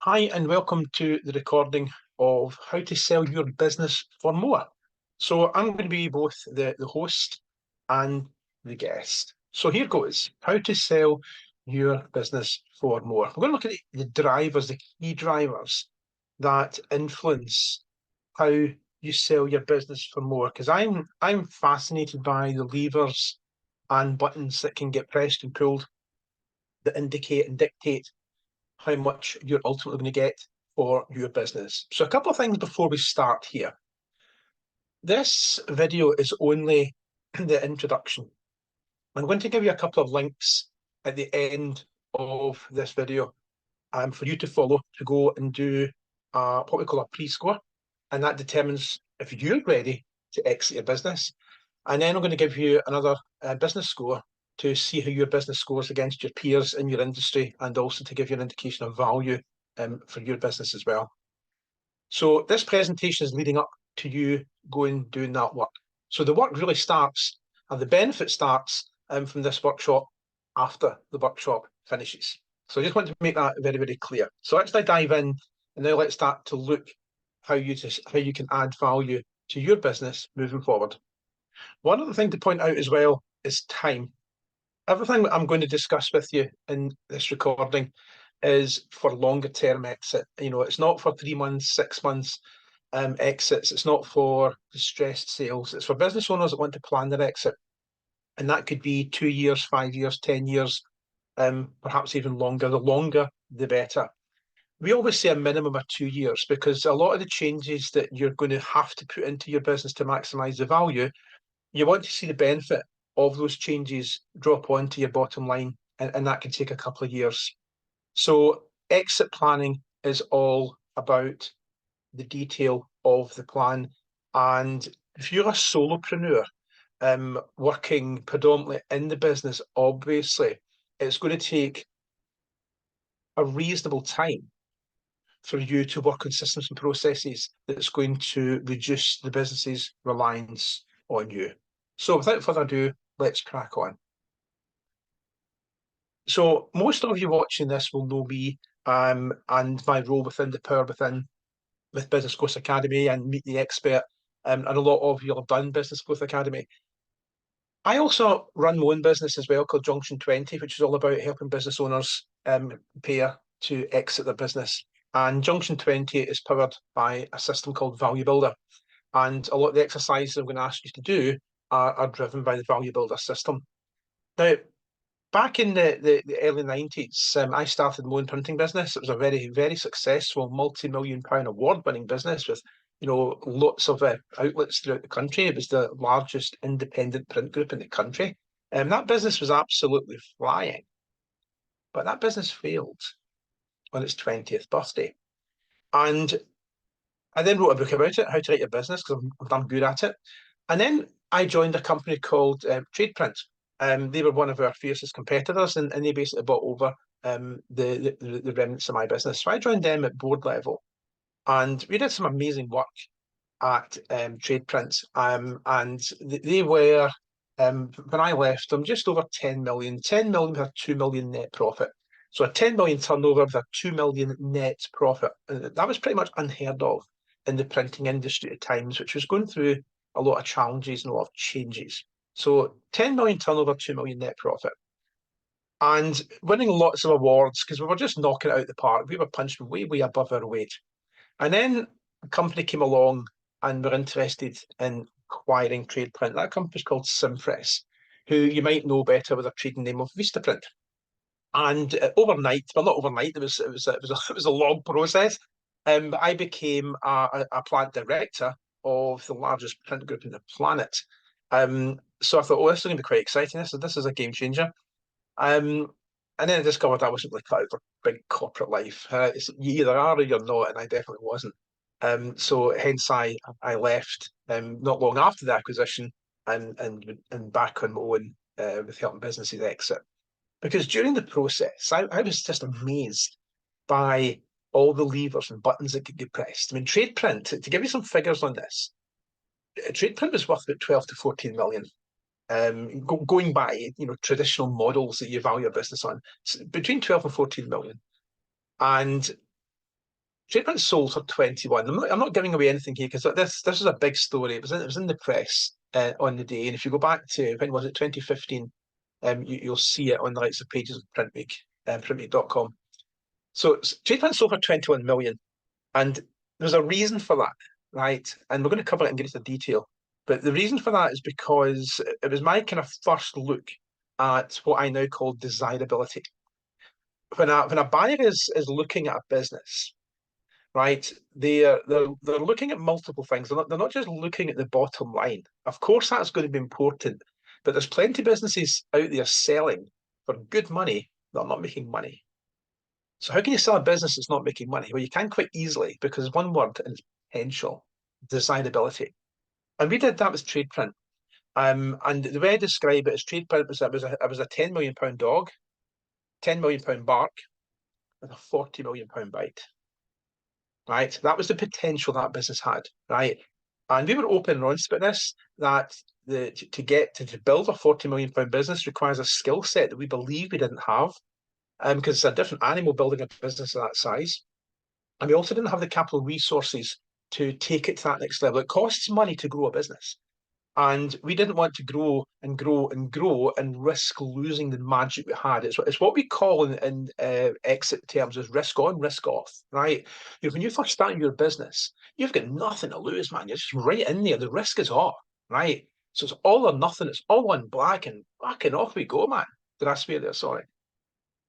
Hi, and welcome to the recording of how to sell your business for more. So I'm going to be both the host and the guest. So here goes, how to sell your business for more. We're going to look at the drivers, the key drivers that influence how you sell your business for more, because I'm fascinated by the levers and buttons that can get pressed and pulled that indicate and dictate how much you're ultimately going to get for your business. So a couple of things before we start here. This video is only the introduction. I'm going to give you a couple of links at the end of this video for you to follow to go and do what we call a pre-score, and that determines if you're ready to exit your business. And then I'm going to give you another business score to see how your business scores against your peers in your industry, and also to give you an indication of value for your business as well. So this presentation is leading up to you going doing that work. So the work really starts, and the benefit starts from this workshop after the workshop finishes. So I just want to make that very, very clear. So let's now dive in, and now let's start to look how you can add value to your business moving forward. One other thing to point out as well is time. Everything that I'm going to discuss with you in this recording is for longer term exit. You know, it's not for 3 months, 6 months exits. It's not for distressed sales. It's for business owners that want to plan their exit. And that could be 2 years, 5 years, 10 years, perhaps even longer. The longer, the better. We always say a minimum of 2 years, because a lot of the changes that you're going to have to put into your business to maximize the value, you want to see the benefit of those changes drop onto your bottom line, and that can take a couple of years. So exit planning is all about the detail of the plan. And if you're a solopreneur working predominantly in the business, obviously it's going to take a reasonable time for you to work on systems and processes that's going to reduce the business's reliance on you. So without further ado, let's crack on. So most of you watching this will know me and my role within the Power Within with Business Growth Academy and Meet the Expert, and a lot of you have done Business Growth Academy. I also run my own business as well called Junction 20, which is all about helping business owners prepare to exit their business. And Junction 20 is powered by a system called Value Builder. And a lot of the exercises I'm going to ask you to do are driven by the Value Builder system. Now, back in the early 90s, I started my own printing business. It was a very, very successful multi-million-pound award-winning business with, you know, lots of outlets throughout the country. It was the largest independent print group in the country. And that business was absolutely flying. But that business failed on its 20th birthday. And I then wrote a book about it, How to Write Your Business, because I'm good at it. And then I joined a company called Trade Print. They were one of our fiercest competitors, and they basically bought over the remnants of my business. So I joined them at board level, and we did some amazing work at Trade Print. And they were, when I left them, just over 10 million. 10 million with a 2 million net profit. So a 10 million turnover with a 2 million net profit. And that was pretty much unheard of in the printing industry at times, which was going through a lot of challenges and a lot of changes. So 10 million turnover, 2 million net profit. And winning lots of awards, because we were just knocking it out the park. We were punching way, way above our weight. And then a company came along and were interested in acquiring Trade Print. That company's called Simpress, who you might know better with a trading name of Vistaprint. And overnight, well, not overnight, it was a long process. But I became a plant director of the largest print group in the planet. So I thought, oh, this is going to be quite exciting. This is a game changer. And then I discovered I wasn't really cut out for big corporate life. You either are or you're not, and I definitely wasn't. So hence I left not long after the acquisition and back on my own with helping businesses exit. Because during the process, I was just amazed by all the levers and buttons that could be pressed. I mean, Trade Print, to give you some figures on this, Trade Print was worth about 12 to 14 million. Going by, you know, traditional models that you value a business on, between 12 and 14 million. And Treatment sold for 21. I'm not giving away anything here because this is a big story. It was in the press on the day, and if you go back to when was it 2015, you'll see it on the likes of pages of Printweek, printweek.com. So treatment sold for 21 million, and there's a reason for that, right? And we're going to cover it in greater detail. But the reason for that is because it was my kind of first look at what I now call desirability. When a buyer is looking at a business, right? They're looking at multiple things. They're not just looking at the bottom line. Of course, that's going to be important, but there's plenty of businesses out there selling for good money that are not making money. So how can you sell a business that's not making money? Well, you can quite easily because one word and it's potential, desirability. And we did that with trade print. And the way I describe it as trade print was it was a £10 million dog, £10 million bark, with a £40 million bite. Right? That was the potential that business had, right? And we were open and honest about this, that to build a £40 million business requires a skill set that we believe we didn't have, because it's a different animal building a business of that size. And we also didn't have the capital resources to take it to that next level. It costs money to grow a business. And we didn't want to grow and grow and grow and risk losing the magic we had. It's what we call in exit terms as risk on, risk off, right? When you first start your business, you've got nothing to lose, man. You're just right in there. The risk is off, right? So it's all or nothing. It's all on black and fucking off we go, man. Did I swear there? Sorry.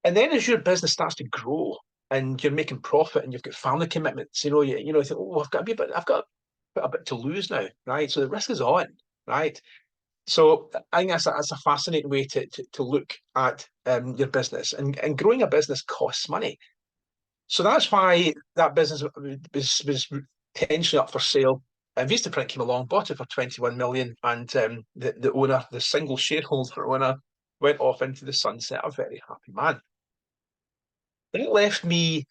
And then as your business starts to grow and you're making profit and you've got family commitments, you think, oh, I've got a bit to lose now, right? So the risk is on, right? So I think that's a fascinating way to look at your business, and growing a business costs money. So that's why that business was potentially up for sale. And Vistaprint came along, bought it for 21 million, and the owner, the single shareholder owner, went off into the sunset, a very happy man. It left me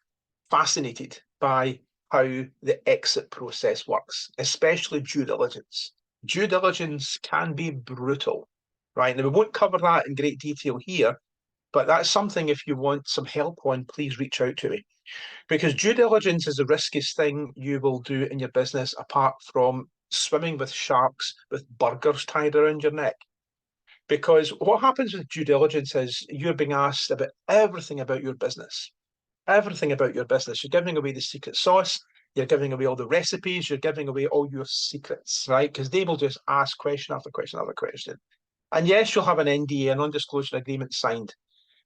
fascinated by how the exit process works, especially due diligence. Due diligence can be brutal, right? Now, we won't cover that in great detail here, but that's something if you want some help on, please reach out to me. Because due diligence is the riskiest thing you will do in your business, apart from swimming with sharks with burgers tied around your neck. Because what happens with due diligence is you're being asked about everything about your business. Everything about your business. You're giving away the secret sauce. You're giving away all the recipes. You're giving away all your secrets, right? Because they will just ask question after question after question. And yes, you'll have an NDA, a non-disclosure agreement signed.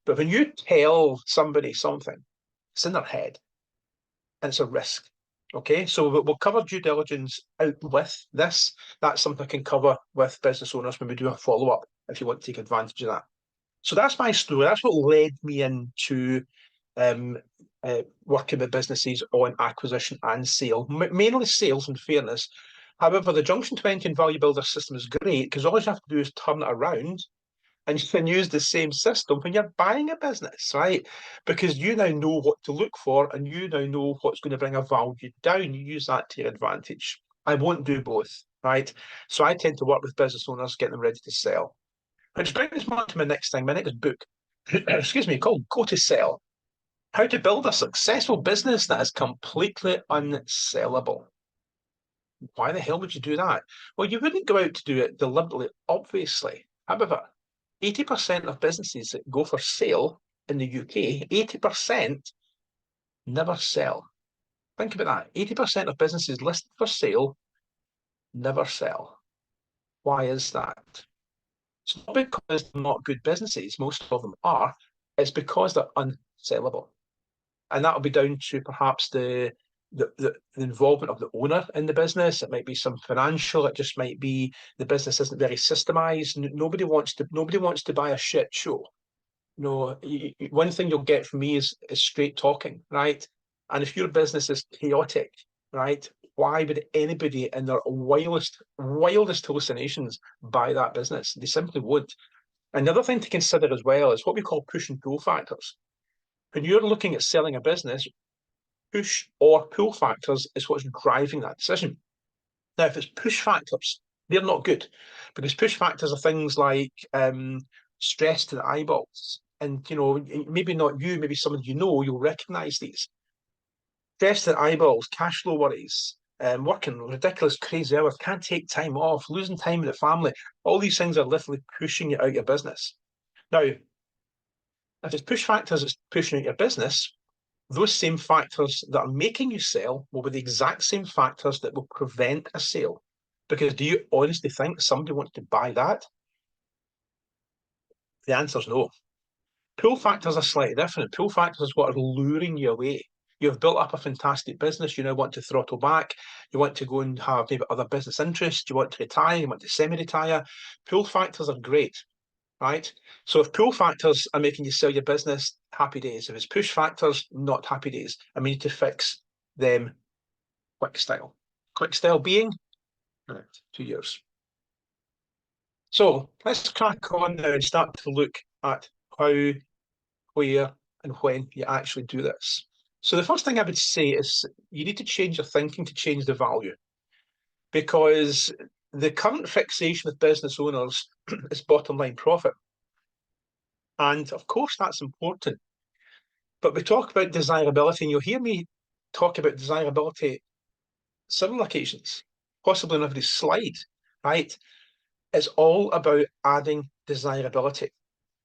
But when you tell somebody something, it's in their head and it's a risk. Okay, so we'll cover due diligence out with this. That's something I can cover with business owners when we do a follow-up if you want to take advantage of that. So that's my story. That's what led me into um, working with businesses on acquisition and sale, mainly sales in fairness. However, the Junction 20 and Value Builder system is great because all you have to do is turn it around and you can use the same system when you're buying a business, right? Because you now know what to look for and you now know what's going to bring a value down. You use that to your advantage. I won't do both, right? So I tend to work with business owners, get them ready to sell. Which brings me on to my next thing, my next book, excuse me, called Go to Sell: How to Build a Successful Business That is Completely Unsellable. Why the hell would you do that? Well, you wouldn't go out to do it deliberately, obviously. However, 80% of businesses that go for sale in the UK, 80% never sell. Think about that. 80% of businesses listed for sale never sell. Why is that? It's not because they're not good businesses, most of them are. It's because they're unsellable. And that'll be down to perhaps the involvement of the owner in the business. It might be some financial. It just might be the business isn't very systemized. Nobody wants to buy a shit show. No, one thing you'll get from me is straight talking, right? And if your business is chaotic, right, why would anybody in their wildest hallucinations buy that business? They simply would. And the other thing to consider as well is what we call push and pull factors. When you're looking at selling a business, push or pull factors is what's driving that decision. Now, if it's push factors, they're not good because push factors are things like stress to the eyeballs. And, maybe not you, maybe someone you'll recognize these. stressed at eyeballs, cash flow worries, working ridiculous, crazy hours, can't take time off, losing time with the family. All these things are literally pushing you out of your business. Now, if it's push factors that's pushing out your business, those same factors that are making you sell will be the exact same factors that will prevent a sale. Because do you honestly think somebody wants to buy that? The answer is no. Pull factors are slightly different. Pull factors is what are luring you away. You've built up a fantastic business. You now want to throttle back. You want to go and have maybe other business interests. You want to retire. You want to semi-retire. Pull factors are great, right? So if pull factors are making you sell your business, happy days. If it's push factors, not happy days. And we need to fix them quick style. Quick style being 2 years. So let's crack on now and start to look at how, where, and when you actually do this. So the first thing I would say is you need to change your thinking to change the value, because the current fixation with business owners is bottom line profit. And of course, that's important. But we talk about desirability, and you'll hear me talk about desirability several occasions, possibly on every slide, right? It's all about adding desirability.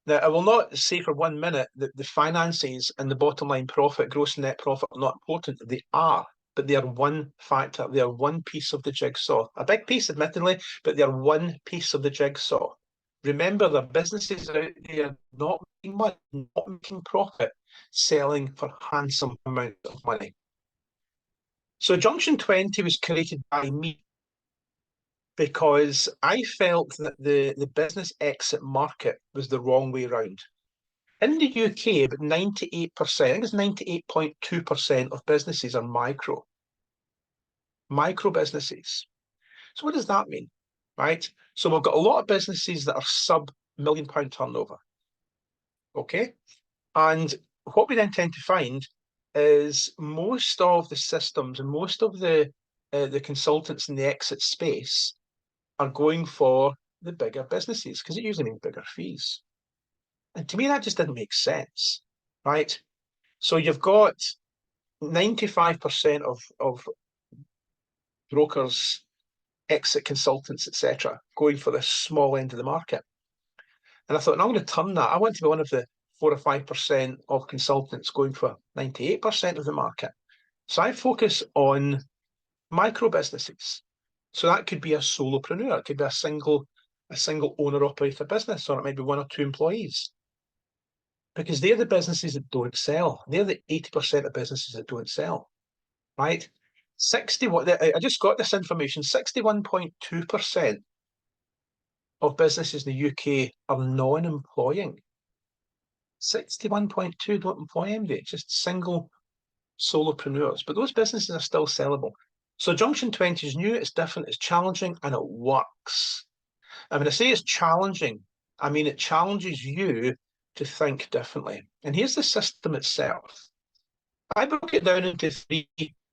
Now, I will not say for 1 minute that the finances and the bottom line profit, gross and net profit, are not important. They are, but they are one factor. They are one piece of the jigsaw. A big piece, admittedly, but they are one piece of the jigsaw. Remember, there are businesses out there not making money, not making profit, selling for handsome amounts of money. So Junction 20 was created by me because I felt that the business exit market was the wrong way around. In the UK, about 98%, I think it's 98.2% of businesses are micro businesses. So what does that mean, right? So we've got a lot of businesses that are sub-1 million pound turnover, okay? And what we then tend to find is most of the systems and most of the consultants in the exit space are going for the bigger businesses because it usually means bigger fees. And to me, that just didn't make sense, right? So you've got 95% of brokers, exit consultants, etc., going for the small end of the market. And I thought, no, I'm going to turn that. I want to be one of the 4 or 5% of consultants going for 98% of the market. So I focus on micro businesses. So that could be a solopreneur, it could be a single owner operator business, or it might be 1 or 2 employees. Because they're the businesses that don't sell. They're the 80% of businesses that don't sell, right? 61, I just got this information, 61.2% of businesses in the UK are non-employing. 61.2 don't employ anybody, just single solopreneurs. But those businesses are still sellable. So Junction 20 is new, it's different, it's challenging, and it works. And when I say it's challenging, I mean it challenges you to think differently. And here's the system itself. I broke it down into 3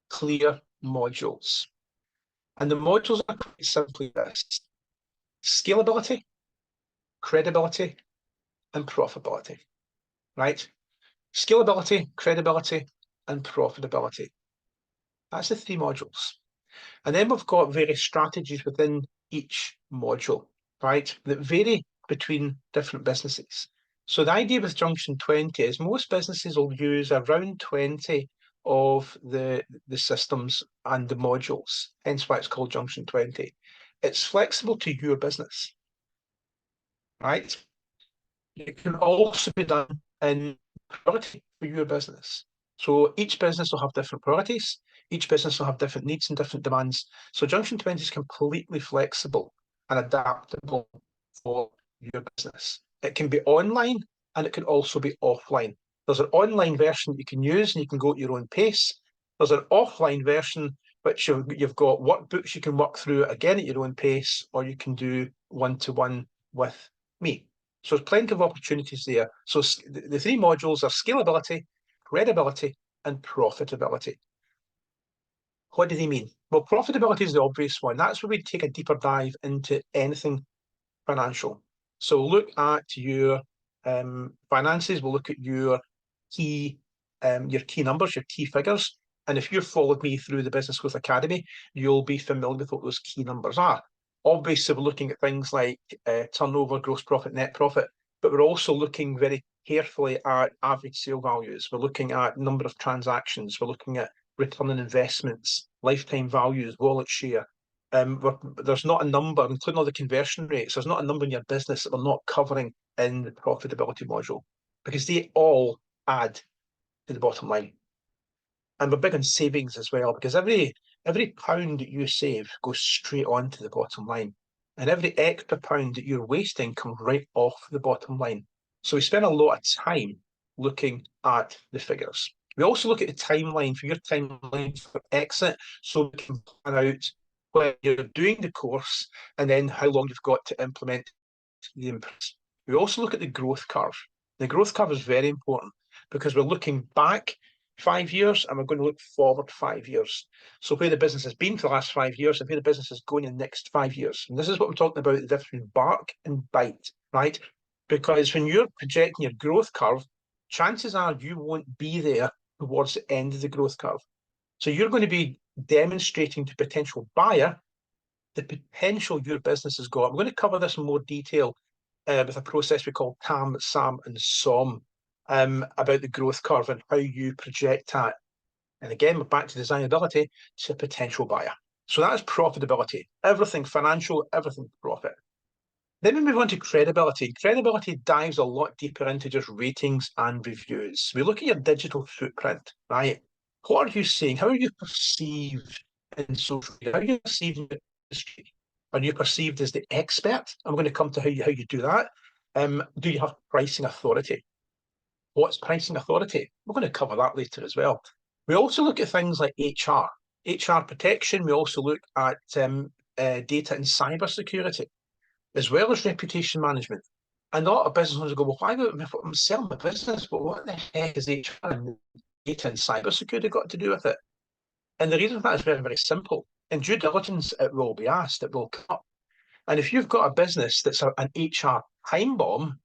clear modules. And the modules are quite simply this: scalability, credibility, and profitability, right? Scalability, credibility, and profitability. That's the 3 modules. And then we've got various strategies within each module, right, that vary between different businesses. So the idea with Junction 20 is most businesses will use around 20 of the systems and the modules, hence why it's called Junction 20. It's flexible to your business, right? It can also be done in priority for your business. So each business will have different priorities. Each business will have different needs and different demands. So Junction 20 is completely flexible and adaptable for your business. It can be online and it can also be offline. There's an online version you can use and you can go at your own pace. There's an offline version which you've got workbooks you can work through again at your own pace, or you can do one-to-one with me. So there's plenty of opportunities there. So the 3 modules are scalability, credibility, and profitability. What do they mean? Well, profitability is the obvious one. That's where we take a deeper dive into anything financial. So we'll look at your finances. We'll look at your key numbers, your key figures. And if you've followed me through the Business Growth Academy, you'll be familiar with what those key numbers are. Obviously, we're looking at things like turnover, gross profit, net profit, but we're also looking very carefully at average sale values. We're looking at number of transactions. We're looking at return on investments, lifetime values, wallet share. There's not a number, including all the conversion rates, there's not a number in your business that we're not covering in the profitability module, because they all add to the bottom line. And we're big on savings as well, because every pound that you save goes straight on to the bottom line. And every extra pound that you're wasting comes right off the bottom line. So we spend a lot of time looking at the figures. We also look at the timeline for your timeline for exit, so we can plan out when you're doing the course and then how long you've got to implement the improvements. We also look at the growth curve. The growth curve is very important because we're looking back 5 years and we're going to look forward 5 years. So where the business has been for the last 5 years and where the business is going in the next 5 years. And this is what we're talking about, the difference between bark and bite, right? Because when you're projecting your growth curve, chances are you won't be there towards the end of the growth curve. So you're going to be demonstrating to potential buyer the potential your business has got. I'm going to cover this in more detail with a process we call TAM, SAM, and SOM about the growth curve and how you project that. And again, we're back to desirability to a potential buyer. So that's profitability, everything financial, everything profit. Then we move on to credibility. Credibility dives a lot deeper into just ratings and reviews. We look at your digital footprint, right? What are you saying? How are you perceived in social media? How are you perceived in the industry? Are you perceived as the expert? I'm going to come to how you do that. Do you have pricing authority? What's pricing authority? We're going to cover that later as well. We also look at things like HR protection. We also look at data and cyber security, as well as reputation management. And a lot of business owners go, well, why would I'm selling my business? But what the heck is HR and data and cyber security got to do with it? And the reason for that is very, very simple. In due diligence, it will be asked, it will come up. And if you've got a business that's an HR time bomb,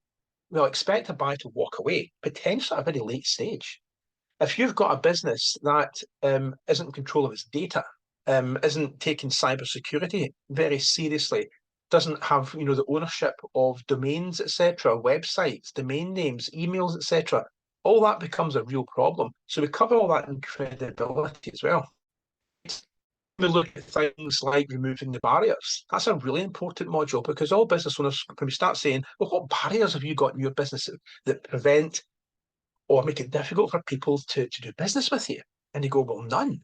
we'll expect a buyer to walk away, potentially at a very late stage. If you've got a business that isn't in control of its data, isn't taking cybersecurity very seriously, doesn't have the ownership of domains, etc., websites, domain names, emails, etc., all that becomes a real problem. So we cover all that in credibility as well. We look at things like removing the barriers. That's a really important module, because all business owners, when we start saying, well, what barriers have you got in your business that prevent or make it difficult for people to do business with you? And they go, well, none.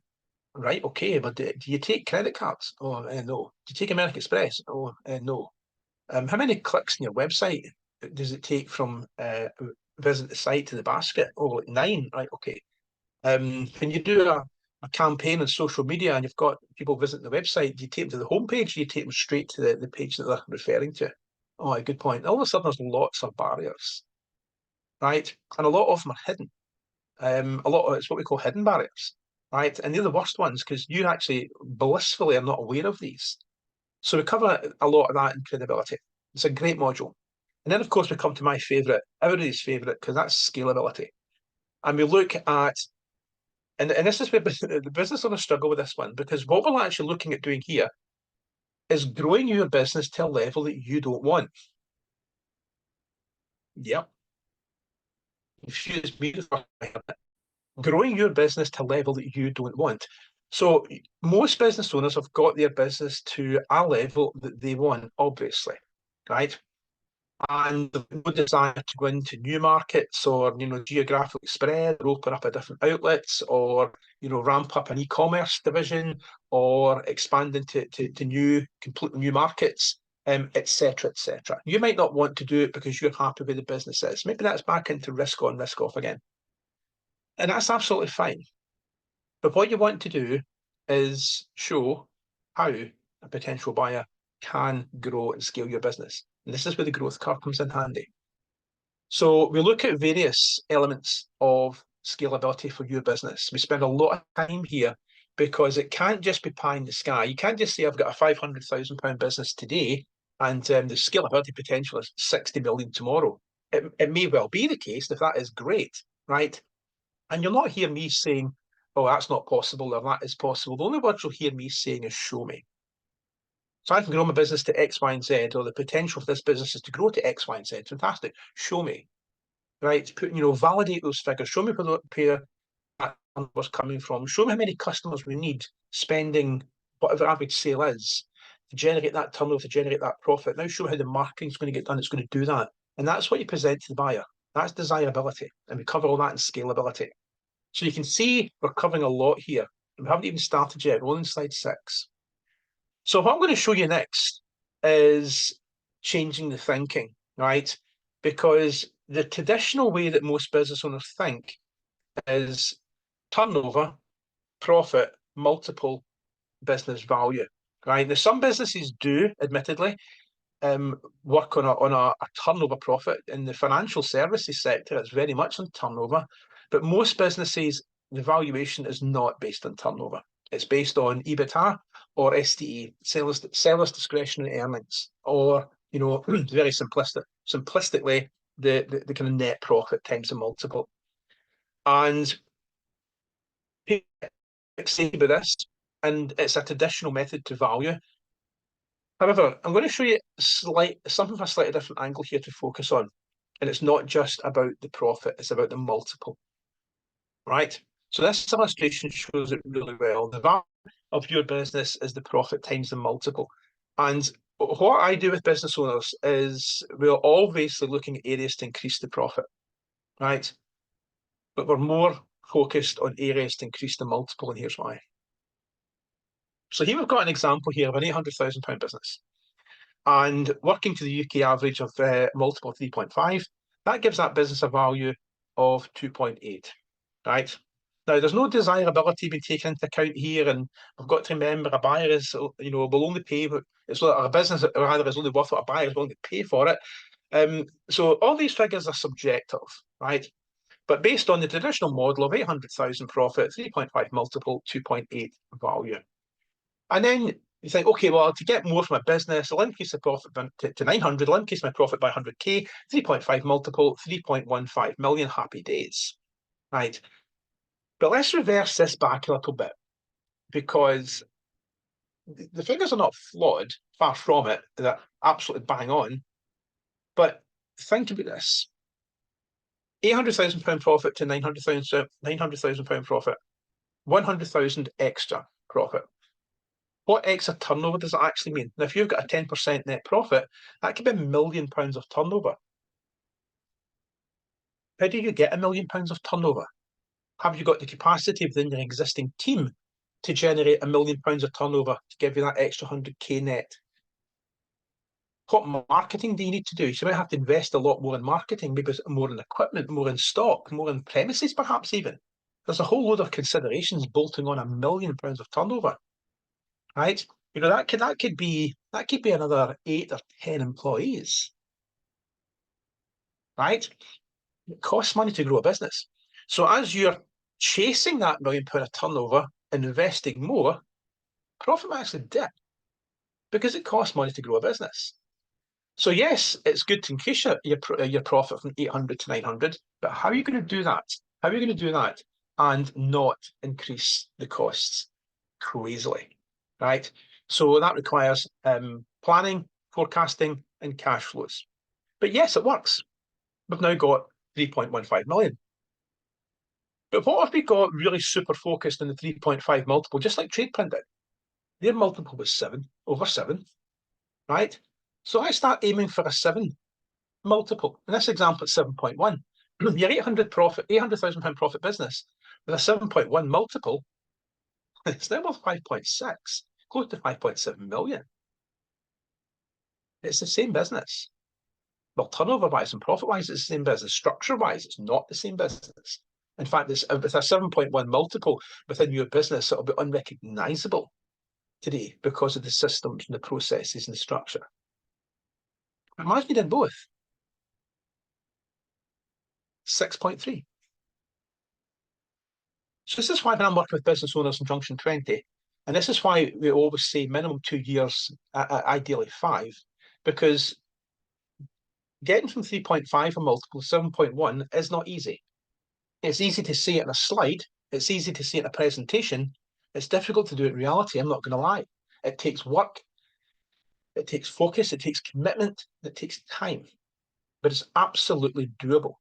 Right, okay, but do you take credit cards? Oh, no. Do you take American Express? Oh, no. How many clicks on your website does it take from visit the site to the basket? Oh, like 9. Right, okay. When you do a campaign on social media and you've got people visiting the website, do you take them to the homepage? Do you take them straight to the page that they're referring to? Oh, good point. All of a sudden, there's lots of barriers, right? And a lot of them are hidden. A lot of it's what we call hidden barriers, right? And they're the worst ones because you actually blissfully are not aware of these. So we cover a lot of that in credibility. It's a great module. And then, of course, we come to my favourite, everybody's favourite, because that's scalability. And we look at, and this is where the business owners struggle with this one, because what we're actually looking at doing here is growing your business to a level that you don't want. Yep. Excuse me. Growing your business to a level that you don't want. So most business owners have got their business to a level that they want, obviously, right? And no desire to go into new markets or geographically spread or open up a different outlets or ramp up an e-commerce division or expand into new completely new markets, etc., etc. You might not want to do it because you're happy with the business is. Maybe that's back into risk on, risk off again. And that's absolutely fine. But what you want to do is show how a potential buyer can grow and scale your business. And this is where the growth curve comes in handy. So we look at various elements of scalability for your business. We spend a lot of time here because it can't just be pie in the sky. You can't just say, I've got a £500,000 business today and the scalability potential is 60 million tomorrow. It may well be the case if that is great, right? And you'll not hear me saying, oh, that's not possible, or that is possible. The only words you'll hear me saying is show me. So I can grow my business to X, Y, and Z, or the potential for this business is to grow to X, Y, and Z. Fantastic. Show me. Right? Validate those figures. Show me where that number's coming from. Show me how many customers we need spending whatever average sale is to generate that turnover, to generate that profit. Now show me how the marketing's going to get done. It's going to do that. And that's what you present to the buyer. That's desirability. And we cover all that in scalability. So you can see we're covering a lot here. We haven't even started yet. We're on slide 6. So what I'm going to show you next is changing the thinking, right? Because the traditional way that most business owners think is turnover, profit, multiple, business value, right? Now, some businesses do, admittedly, work on a turnover profit. In the financial services sector, it's very much on turnover, but most businesses, the valuation is not based on turnover. It's based on EBITDA or SDE, seller's discretionary earnings, or very simplistically, the kind of net profit times the multiple. And people say about this, and it's a traditional method to value. However, I'm going to show you something from a slightly different angle here to focus on. And it's not just about the profit, it's about the multiple, right? So this illustration shows it really well. The value of your business is the profit times the multiple. And what I do with business owners is we're obviously looking at areas to increase the profit, right? But we're more focused on areas to increase the multiple, and here's why. So here we've got an example here of an £800,000 business. And working to the UK average of multiple 3.5, that gives that business a value of 2.8, right? Now, there's no desirability being taken into account here, and we've got to remember a buyer is, will only pay, it's a business that rather is only worth what a buyer is willing to pay for it. So all these figures are subjective, right? But based on the traditional model of 800,000 profit, 3.5 multiple, 2.8 value. And then you think, okay, well, to get more from a business, I'll increase the profit to 900, I'll increase my profit by 100K, 3.5 multiple, 3.15 million, happy days, right? But let's reverse this back a little bit, because the figures are not flawed, far from it, they're absolutely bang on. But think about this. £800,000 profit to £900,000 profit, 100,000 extra profit. What extra turnover does that actually mean? Now, if you've got a 10% net profit, that could be £1 million of turnover. How do you get £1 million of turnover? Have you got the capacity within your existing team to generate £1 million of turnover to give you that extra 100K net? What marketing do you need to do? So you might have to invest a lot more in marketing, maybe more in equipment, more in stock, more in premises, perhaps even. There's a whole load of considerations bolting on £1 million of turnover, right? That could be another 8 or 10 employees, right? It costs money to grow a business. So as you're chasing that £1 million of turnover and investing more, profit might actually dip because it costs money to grow a business. So yes, it's good to increase your profit from 800 to 900, but how are you going to do that? How are you going to do that and not increase the costs crazily, right? So that requires planning, forecasting, and cash flows. But yes, it works. We've now got 3.15 million. But what if we got really super focused on the 3.5 multiple, just like TradePrint did? Their multiple was 7 over 7, right? So I start aiming for a 7 multiple. In this example, it's 7.1. Your £800,000 profit business with a 7.1 multiple, it's now worth 5.6, close to 5.7 million. It's the same business. Well, turnover-wise and profit-wise, it's the same business. Structure-wise, it's not the same business. In fact, with a 7.1 multiple within your business, it'll be unrecognisable today because of the systems and the processes and the structure. Imagine you did both. 6.3. So this is why when I'm working with business owners in Junction 20, and this is why we always say minimum 2 years, ideally 5, because getting from 3.5 a multiple to 7.1 is not easy. It's easy to see it in a slide. It's easy to see in a presentation. It's difficult to do in reality, I'm not going to lie. It takes work, it takes focus, it takes commitment, it takes time, but it's absolutely doable.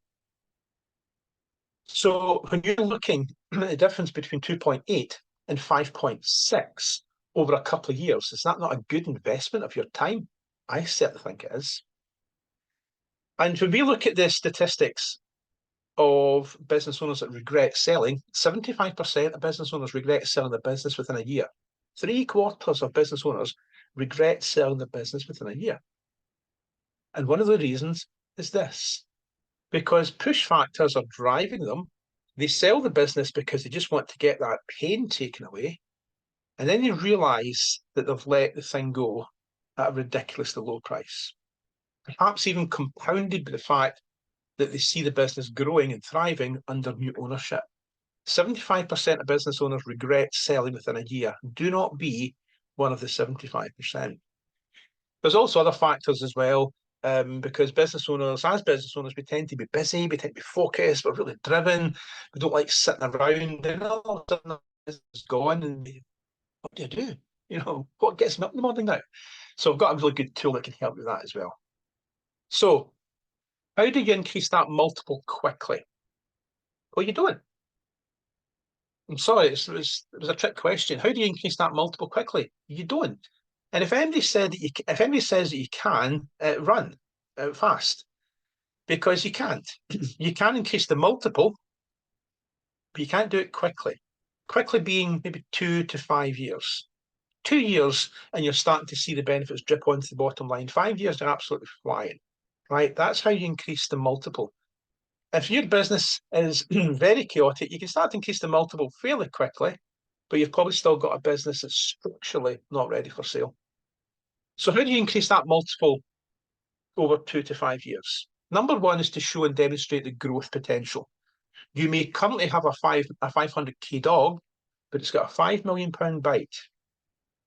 So when you're looking at the difference between 2.8 and 5.6 over a couple of years, is that not a good investment of your time? I certainly think it is. And when we look at the statistics of business owners that regret selling, 75% of business owners regret selling the business within a year. 3/4 of business owners regret selling the business within a year. And one of the reasons is this, because push factors are driving them. They sell the business because they just want to get that pain taken away. And then they realize that they've let the thing go at a ridiculously low price. Perhaps even compounded by the fact that they see the business growing and thriving under new ownership. 75% of business owners regret selling within a year. Do not be one of the 75%. There's also other factors as well, because as business owners, we tend to be busy, we tend to be focused, we're really driven, we don't like sitting around, and all of a sudden the business is gone, and what do I do? What gets me up in the morning now? So I've got a really good tool that can help with that as well. So how do you increase that multiple quickly? Well, you don't. I'm sorry, it was a trick question. How do you increase that multiple quickly? You don't. And if anybody says that you can, run fast, because you can't. You can increase the multiple, but you can't do it quickly. Quickly being maybe 2 to 5 years. 2 years, and you're starting to see the benefits drip onto the bottom line. 5 years, they're absolutely flying, right? That's how you increase the multiple. If your business is very chaotic, you can start to increase the multiple fairly quickly, but you've probably still got a business that's structurally not ready for sale. So how do you increase that multiple over 2 to 5 years? Number one is to show and demonstrate the growth potential. You may currently have a 500k dog, but it's got a £5 million bite.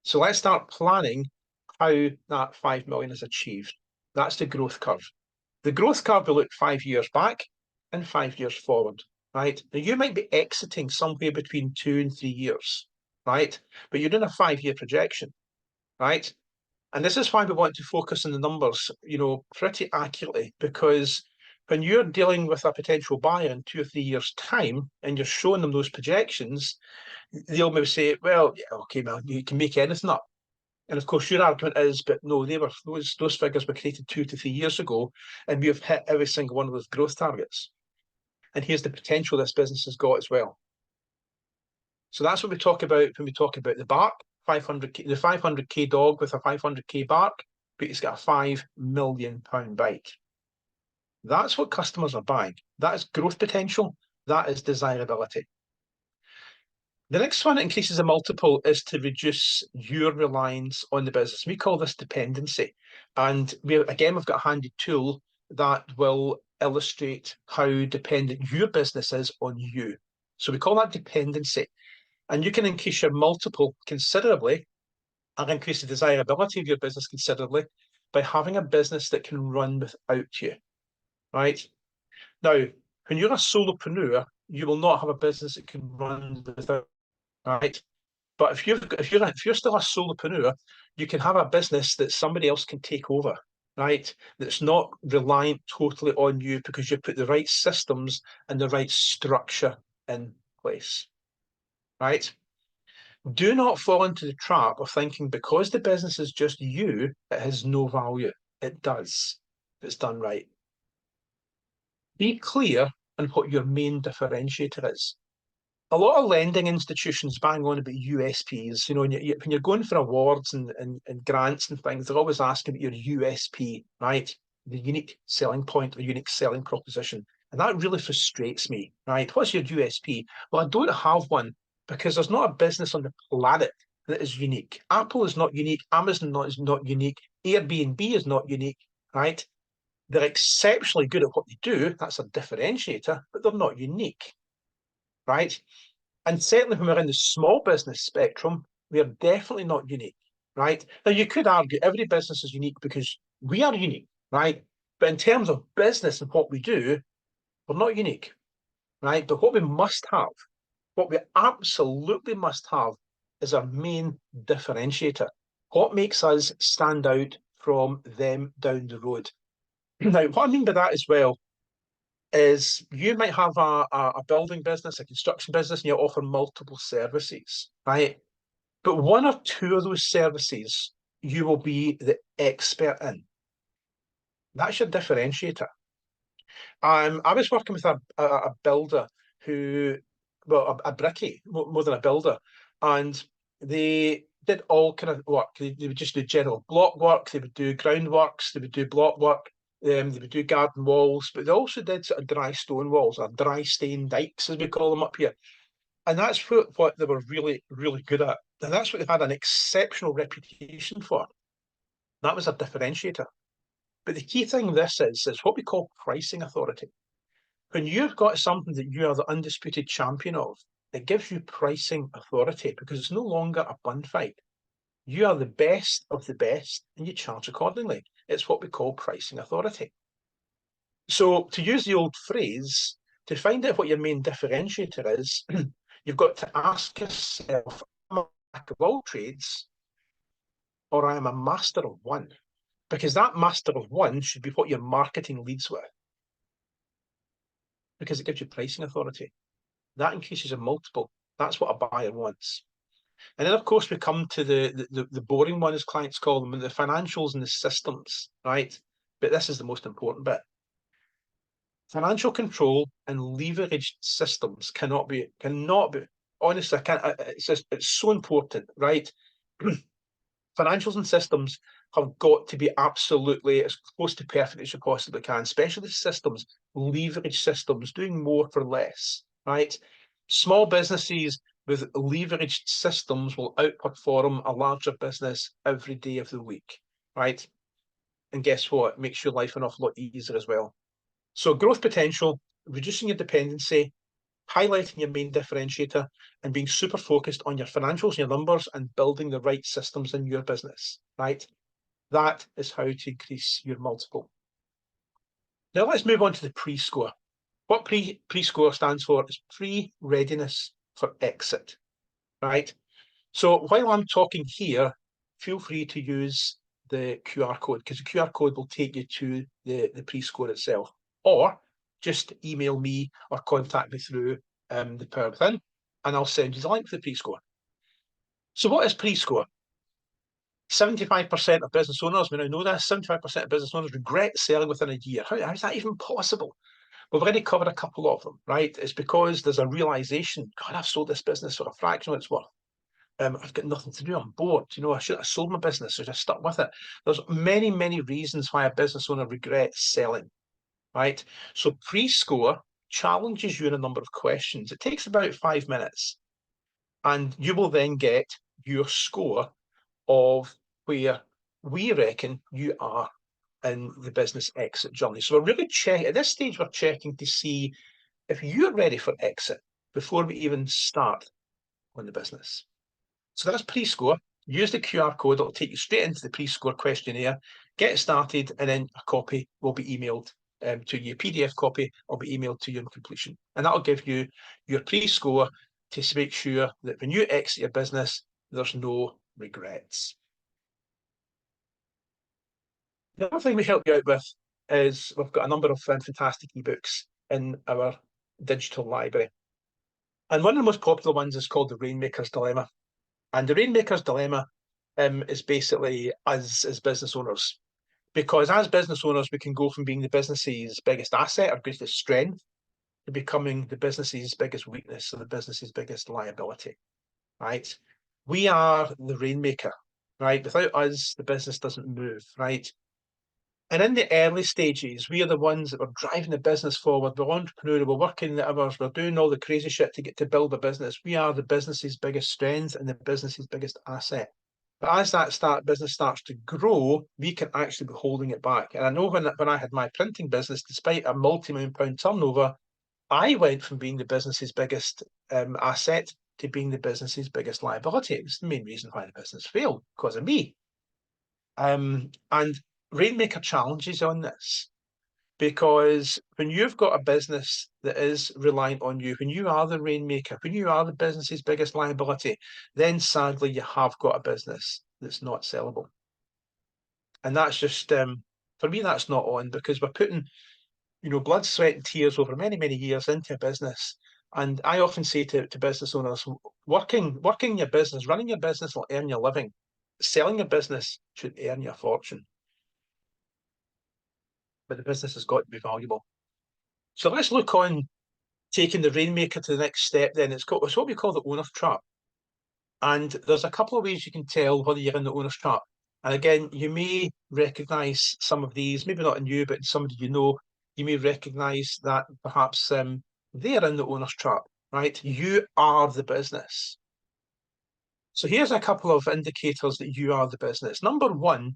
So let's start planning how that 5 million is achieved. That's the growth curve. The growth curve will look 5 years back and 5 years forward, right? Now you might be exiting somewhere between 2 and 3 years, right? But you're doing a 5-year projection, right? And this is why we want to focus on the numbers, pretty accurately, because when you're dealing with a potential buyer in 2 or 3 years' time and you're showing them those projections, they'll maybe say, well, yeah, okay, man, you can make anything up. And of course, your argument is, but no, those figures were created 2 to 3 years ago, and we have hit every single one of those growth targets. And here's the potential this business has got as well. So that's what we talk about when we talk about the bark, the 500k dog with a 500k bark, but he's got a £5 million bite. That's what customers are buying. That is growth potential. That is desirability. The next one that increases the multiple is to reduce your reliance on the business. We call this dependency. And we've got a handy tool that will illustrate how dependent your business is on you. So we call that dependency. And you can increase your multiple considerably and increase the desirability of your business considerably by having a business that can run without you, right? Now, when you're a solopreneur, you will not have a business that can run without, right? But if you're still a solopreneur, you can have a business that somebody else can take over, right? That's not reliant totally on you because you put the right systems and the right structure in place, right? Do not fall into the trap of thinking because the business is just you, it has no value. It does, if it's done right. Be clear on what your main differentiator is. A lot of lending institutions bang on about USPs. When you're going for awards and grants and things, they're always asking about your USP, right? The unique selling point or unique selling proposition. And that really frustrates me, right? What's your USP? Well, I don't have one because there's not a business on the planet that is unique. Apple is not unique. Amazon is not unique. Airbnb is not unique, right? They're exceptionally good at what they do. That's a differentiator, but they're not unique, right? And certainly when we're in the small business spectrum, we are definitely not unique, right? Now, you could argue every business is unique because we are unique, right? But in terms of business and what we do, we're not unique, right? But what we must have what we absolutely must have is our main differentiator. What makes us stand out from them down the road? Now, what I mean by that as well is you might have a building business, a construction business, and you offer multiple services, right? But one or two of those services you will be the expert in. That's your differentiator. I was working with a builder who, well, a brickie, more than a builder, and they did all kind of work. They would just do general block work, they would do groundworks, they would do block work, they would do garden walls, but they also did sort of dry stone walls, or dry stain dikes, as we call them up here. And that's what they were really, really good at. And that's what they had an exceptional reputation for. That was a differentiator. But the key thing this is what we call pricing authority. When you've got something that you are the undisputed champion of, it gives you pricing authority because it's no longer a bun fight. You are the best of the best and you charge accordingly. It's what we call pricing authority. So, to use the old phrase, to find out what your main differentiator is, you've got to ask yourself, am I a jack of all trades or I am a master of one? Because that master of one should be what your marketing leads with, because it gives you pricing authority. That increases your multiple. That's what a buyer wants. And then, of course, we come to the boring one, as clients call them, the financials and the systems, right? But this is the most important bit. Financial control and leveraged systems cannot be, honestly, I can't, it's so important, right? Financials and systems have got to be absolutely as close to perfect as you possibly can, especially systems, leverage systems, doing more for less, right? Small businesses with leveraged systems will outperform a larger business every day of the week, right? And guess what? It makes your life an awful lot easier as well. So growth potential, reducing your dependency, highlighting your main differentiator, and being super focused on your financials and your numbers and building the right systems in your business, right? That is how to increase your multiple. Now let's move on to the pre-score. What pre-score stands for is pre-readiness for exit, right? So while I'm talking here, feel free to use the QR code because the QR code will take you to the pre-score itself. Or just email me or contact me through the Power Within and I'll send you the link for the pre-score. So what is pre-score? 75% of business owners, we now know this, 75% of business owners regret selling within a year. How is that even possible? We've already covered a couple of them, right? It's because there's a realization, God, I've sold this business for a fraction of its worth. I've got nothing to do. I'm bored. You know, I should have sold my business or just stuck with it. There's many, many reasons why a business owner regrets selling, right? So pre-score challenges you in a number of questions. It takes about 5 minutes, and you will then get your score of where we reckon you are in the business exit journey. So we're really checking, at this stage, we're checking to see if you're ready for exit before we even start on the business. So that's pre-score. Use the QR code, it'll take you straight into the pre-score questionnaire, get started, and then a copy will be emailed to you. A PDF copy will be emailed to you on completion. And that'll give you your pre-score to make sure that when you exit your business, there's no regrets. The other thing we help you out with is we've got a number of fantastic ebooks in our digital library. And one of the most popular ones is called The Rainmaker's Dilemma. And The Rainmaker's Dilemma is basically us as business owners. Because as business owners, we can go from being the business's biggest asset or greatest strength to becoming the business's biggest weakness or the business's biggest liability, right? We are the rainmaker, right? Without us, the business doesn't move, right? And in the early stages, we are the ones that are driving the business forward. We're entrepreneurial, we're working the hours, we're doing all the crazy shit to get to build a business. We are the business's biggest strength and the business's biggest asset. But as that business starts to grow, we can actually be holding it back. And I know when I had my printing business, despite a multi-million pound turnover, I went from being the business's biggest asset to being the business's biggest liability. It was the main reason why the business failed, because of me. And Rainmaker challenges on this. Because when you've got a business that is reliant on you, when you are the rainmaker, when you are the business's biggest liability, then sadly you have got a business that's not sellable. And that's just for me, that's not on, because we're putting, blood, sweat, and tears over many, many years into a business. And I often say to business owners, working your business, running your business will earn your living. Selling your business should earn you a fortune. But the business has got to be valuable. So let's look on taking the rainmaker to the next step then. It's what we call the owner's trap. And there's a couple of ways you can tell whether you're in the owner's trap. And again, you may recognize some of these, maybe not in you, but in somebody you know, you may recognize that perhaps they're in the owner's trap, right? You are the business. So here's a couple of indicators that you are the business. Number one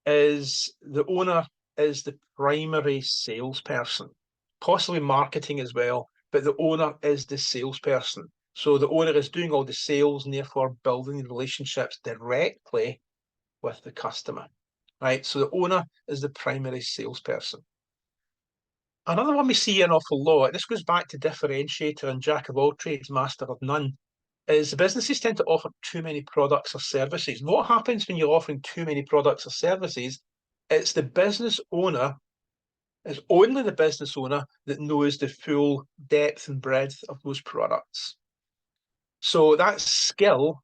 is the owner is the primary salesperson, possibly marketing as well, but the owner is the salesperson. So the owner is doing all the sales and therefore building the relationships directly with the customer, right? So the owner is the primary salesperson. Another one we see an awful lot, this goes back to differentiator and jack of all trades, master of none, is the businesses tend to offer too many products or services. And what happens when you're offering too many products or services? It's the business owner, it's only the business owner that knows the full depth and breadth of those products. So that skill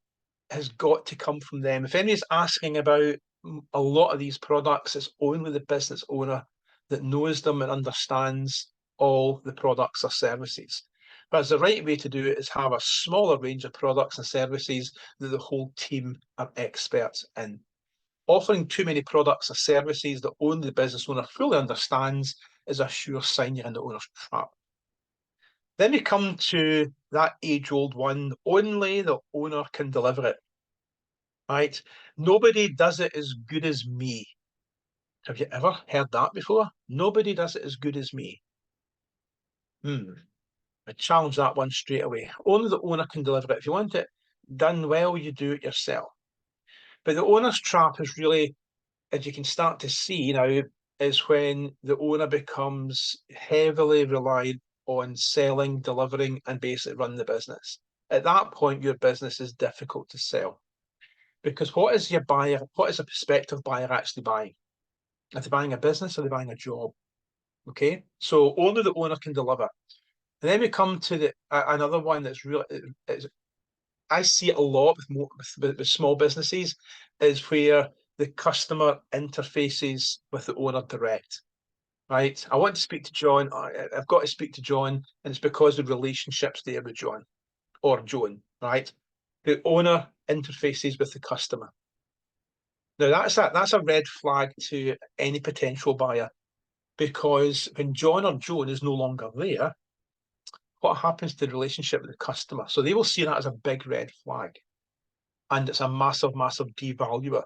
has got to come from them. If anybody's asking about a lot of these products, it's only the business owner that knows them and understands all the products or services. But the right way to do it is have a smaller range of products and services that the whole team are experts in. Offering too many products or services that only the business owner fully understands is a sure sign you're in the owner's trap. Then we come to that age-old one, only the owner can deliver it, right? Nobody does it as good as me. Have you ever heard that before? Nobody does it as good as me. I challenge that one straight away. Only the owner can deliver it. If you want it done well, you do it yourself. But the owner's trap is really, as you can start to see now, is when the owner becomes heavily reliant on selling, delivering, and basically run the business. At that point, your business is difficult to sell. Because what is a prospective buyer actually buying? Are they buying a business or are they buying a job? Okay, so only the owner can deliver. And then we come to another one that's really, I see it a lot with small businesses, is where the customer interfaces with the owner direct. Right, I want to speak to John. I've got to speak to John, and it's because the relationship's there with John or Joan. Right, the owner interfaces with the customer. Now that's a red flag to any potential buyer, because when John or Joan is no longer there, what happens to the relationship with the customer? So they will see that as a big red flag, and it's a massive, massive devaluer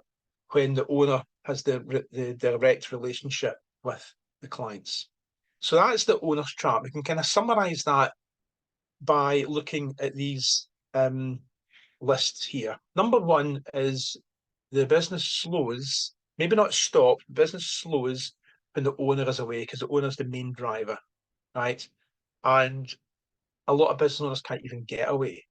when the owner has the direct relationship with the clients. So that's the owner's trap. We can kind of summarize that by looking at these lists here. Number one is the business slows, maybe not stop, business slows when the owner is away, because the owner is the main driver, right? And a lot of business owners can't even get away.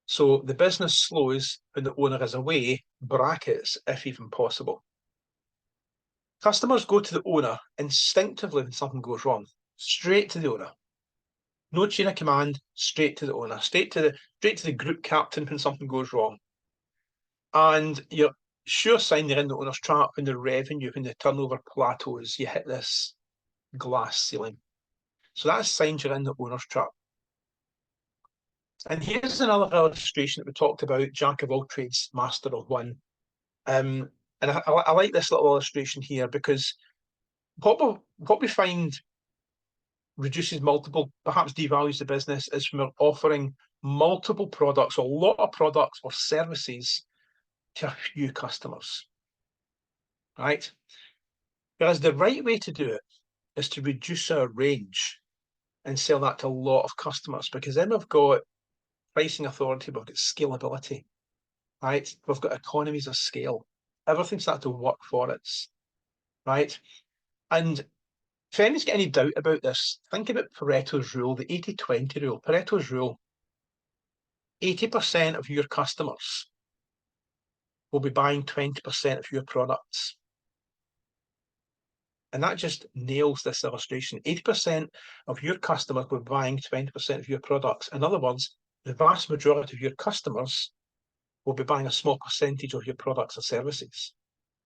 So the business slows when the owner is away, brackets, if even possible. Customers go to the owner instinctively when something goes wrong, straight to the owner. No chain of command, straight to the owner, straight to the group captain when something goes wrong. And you're sure sign you're in the owner's trap when the revenue, when the turnover plateaus, you hit this glass ceiling. So that's signs you're in the owner's trap. And here's another illustration that we talked about, jack of all trades, master of one. And I like this little illustration here, because what we find reduces multiple, perhaps devalues the business, is when we're offering multiple products, or a lot of products or services to a few customers, right? Whereas the right way to do it is to reduce our range and sell that to a lot of customers, because then we've got pricing authority, we've got scalability, right? We've got economies of scale. Everything starts to work for us, right? And If anyone's got any doubt about this, think about Pareto's rule, the 80-20 rule. Pareto's rule, 80% of your customers will be buying 20% of your products. And that just nails this illustration. 80% of your customers will be buying 20% of your products. In other words, the vast majority of your customers will be buying a small percentage of your products or services.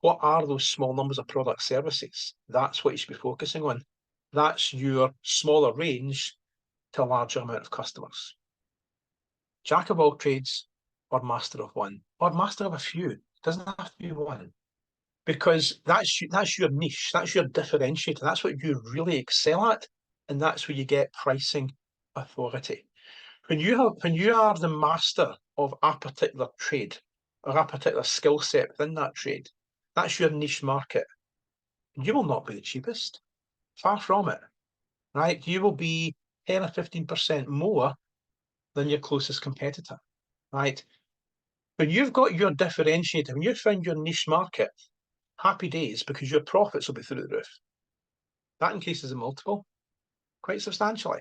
What are those small numbers of product services? That's what you should be focusing on. That's your smaller range to a larger amount of customers. Jack of all trades or master of one, or master of a few. It doesn't have to be one. Because that's your niche, that's your differentiator, that's what you really excel at, and that's where you get pricing authority. When you are the master of a particular trade or a particular skill set within that trade, that's your niche market. You will not be the cheapest. Far from it. Right? You will be 10 or 15% more than your closest competitor. Right? When you've got your differentiator, when you've found your niche market, happy days, because your profits will be through the roof. That increases the multiple quite substantially.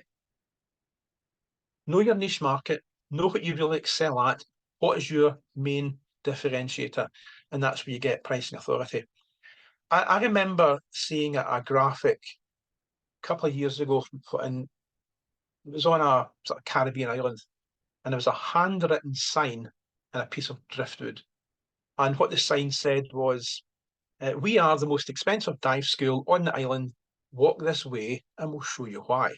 Know your niche market, know what you really excel at, what is your main differentiator, and that's where you get pricing authority. I remember seeing a graphic a couple of years ago, and it was on a sort of Caribbean island, and there was a handwritten sign and a piece of driftwood. And what the sign said was, we are the most expensive dive school on the island. Walk this way and we'll show you why.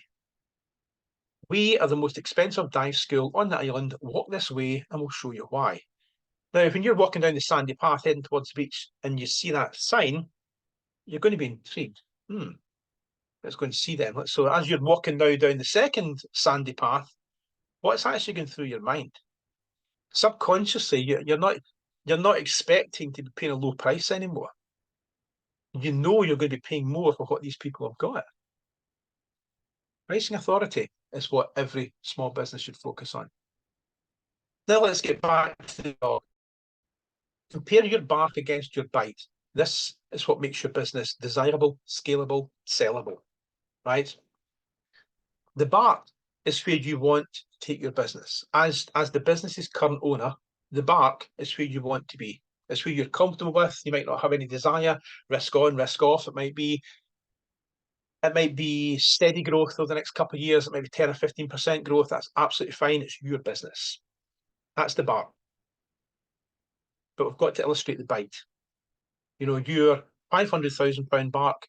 We are the most expensive dive school on the island. Walk this way and we'll show you why. Now, when you're walking down the sandy path heading towards the beach and you see that sign, you're going to be intrigued. Let's go and see them. So as you're walking now down the second sandy path, what's actually going through your mind? Subconsciously, you're not expecting to be paying a low price anymore. You know you're going to be paying more for what these people have got. Pricing authority is what every small business should focus on. Now let's get back to the dog. Compare your bark against your bite. This is what makes your business desirable, scalable, sellable, right? The bark is where you want to take your business. As the business's current owner, the bark is where you want to be. It's where you're comfortable with. You might not have any desire, risk on, risk off. It might be steady growth over the next couple of years. It might be 10 or 15% growth. That's absolutely fine. It's your business. That's the bar. But we've got to illustrate the bite. You know, your £500,000 bark,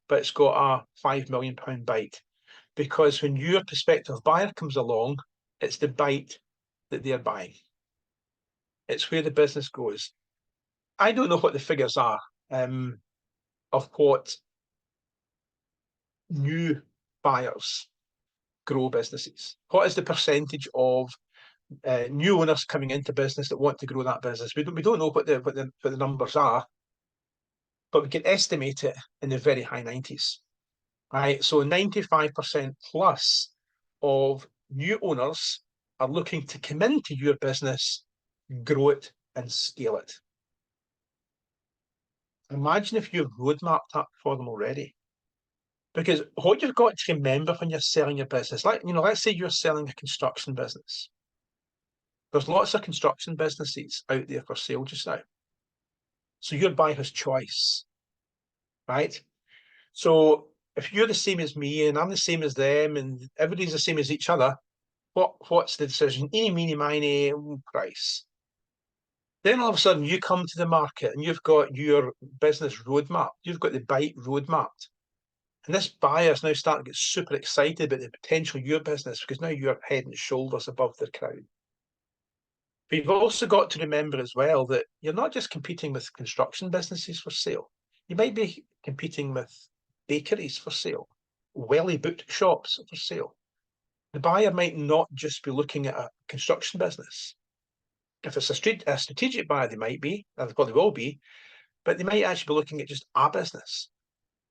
but it's got a £5 million bite. Because when your prospective buyer comes along, it's the bite that they're buying. It's where the business goes. I don't know what the figures are of what new buyers grow businesses. What is the percentage of new owners coming into business that want to grow that business? We don't know what the numbers are, but we can estimate it in the very high 90s. Right, so 95% plus of new owners are looking to come into your business, grow it, and scale it. Imagine if you've roadmapped that for them already. Because what you've got to remember when you're selling your business, let's say you're selling a construction business. There's lots of construction businesses out there for sale just now. So your buyer has choice, right? So if you're the same as me and I'm the same as them and everybody's the same as each other, what's the decision? Eeny, meeny, miny, price. Then all of a sudden you come to the market and you've got your business roadmap. You've got the bite roadmap. And this buyer is now starting to get super excited about the potential of your business because now you're head and shoulders above the crowd. But you've also got to remember as well that you're not just competing with construction businesses for sale. You might be competing with bakeries for sale, welly boot shops for sale. The buyer might not just be looking at a construction business. If it's a strategic buyer, they might be, and they probably will be, but they might actually be looking at just a business.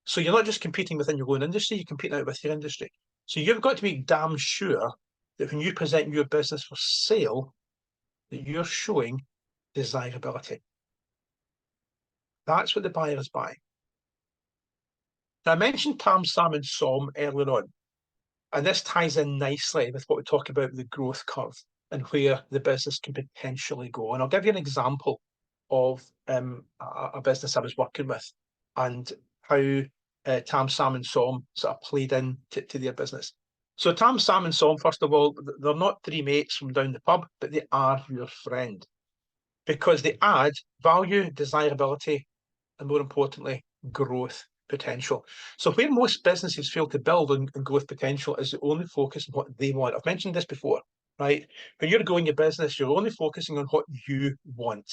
So you're not just competing within your own industry, you're competing out with your industry. So you've got to be damn sure that when you present your business for sale, that you're showing desirability. That's what the buyer is buying. Now, I mentioned Tam, Sam, and Som earlier on, and this ties in nicely with what we talk about the growth curve and where the business can potentially go. And I'll give you an example of a business I was working with and how Tam, Sam, and Som sort of played in to their business. So Tam, Sam, and Som, first of all, they're not three mates from down the pub, but they are your friend because they add value, desirability, and more importantly, growth potential. So where most businesses fail to build on growth potential is they only focus on what they want. I've mentioned this before, right? When you're growing your business, you're only focusing on what you want.